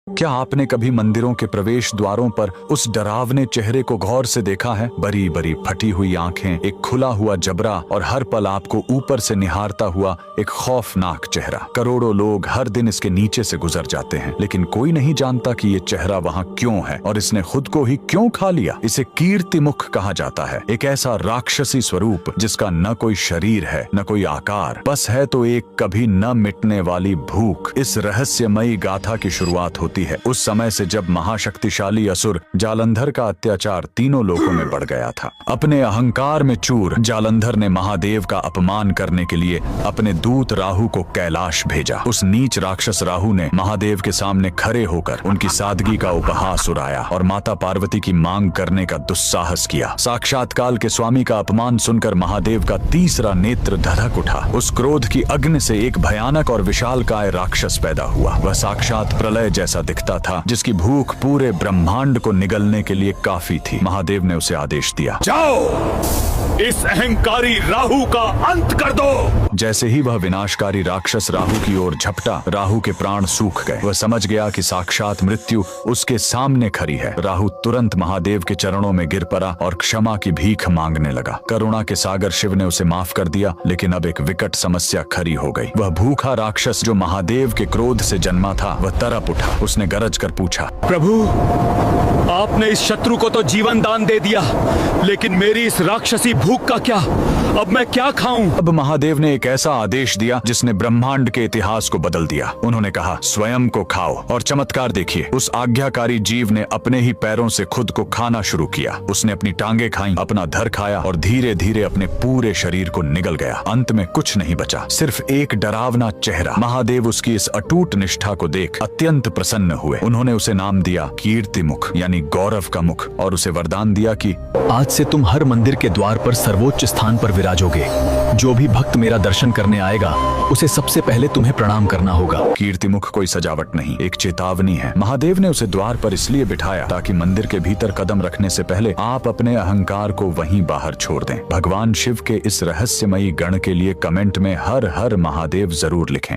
क्या आपने कभी मंदिरों के प्रवेश द्वारों पर उस डरावने चेहरे को गौर से देखा है? बड़ी बड़ी फटी हुई आंखें, एक खुला हुआ जबड़ा और हर पल आपको ऊपर से निहारता हुआ एक खौफनाक चेहरा। करोड़ों लोग हर दिन इसके नीचे से गुजर जाते हैं, लेकिन कोई नहीं जानता कि ये चेहरा वहाँ क्यों है और इसने खुद को ही क्यों खा लिया। इसे कीर्ति मुख कहा जाता है, एक ऐसा राक्षसी स्वरूप जिसका न कोई शरीर है न कोई आकार, बस है तो एक कभी न मिटने वाली भूख। इस रहस्यमयी गाथा की शुरुआत होती है उस समय से जब महाशक्तिशाली असुर जालंधर का अत्याचार तीनों लोकों में बढ़ गया था। अपने अहंकार में चूर जालंधर ने महादेव का अपमान करने के लिए अपने दूत राहु को कैलाश भेजा। उस नीच राक्षस राहु ने महादेव के सामने खड़े होकर उनकी सादगी का उपहास उड़ाया और माता पार्वती की मांग करने का दुस्साहस किया। साक्षात काल के स्वामी का अपमान सुनकर महादेव का तीसरा नेत्र धधक उठा। उस क्रोध की अग्नि से एक भयानक और विशालकाय राक्षस पैदा हुआ। वह साक्षात प्रलय जैसा दिखता था, जिसकी भूख पूरे ब्रह्मांड को निगलने के लिए काफी थी। महादेव ने उसे आदेश दिया, जाओ इस अहंकारी राहु का अंत कर दो। जैसे ही वह विनाशकारी राक्षस राहु की ओर झपटा, राहु के प्राण सूख गए। वह समझ गया कि साक्षात मृत्यु उसके सामने खड़ी है। राहु तुरंत महादेव के चरणों में गिर पड़ा और क्षमा की भीख मांगने लगा। करुणा के सागर शिव ने उसे माफ कर दिया, लेकिन अब एक विकट समस्या खड़ी हो गई। वह भूखा राक्षस जो महादेव के क्रोध से जन्मा था, वह तड़प उठा। उसने गरज कर पूछा, प्रभु, आपने इस शत्रु को तो जीवन दान दे दिया, लेकिन मेरी इस राक्षसी भूख का क्या? अब मैं क्या खाऊं? अब महादेव ने एक ऐसा आदेश दिया जिसने ब्रह्मांड के इतिहास को बदल दिया। उन्होंने कहा, स्वयं को खाओ। और चमत्कार देखिए, उस आज्ञाकारी जीव ने अपने ही पैरों से खुद को खाना शुरू किया। उसने अपनी टांगे खाई, अपना धड़ खाया और धीरे धीरे अपने पूरे शरीर को निगल गया। अंत में कुछ नहीं बचा, सिर्फ एक डरावना चेहरा। महादेव उसकी इस अटूट निष्ठा को देख अत्यंत प्रसन्न हुए। उन्होंने उसे नाम दिया कीर्ति मुख, यानी गौरव का मुख, और उसे वरदान दिया कि आज से तुम हर मंदिर के द्वार पर सर्वोच्च स्थान पर विराजोगे। जो भी भक्त मेरा दर्शन करने आएगा, उसे सबसे पहले तुम्हें प्रणाम करना होगा। कीर्तिमुख कोई सजावट नहीं, एक चेतावनी है। महादेव ने उसे द्वार पर इसलिए बिठाया ताकि मंदिर के भीतर कदम रखने से पहले आप अपने अहंकार को वहीं बाहर छोड़ दें। भगवान शिव के इस रहस्यमयी गण के लिए कमेंट में हर हर महादेव जरूर लिखें।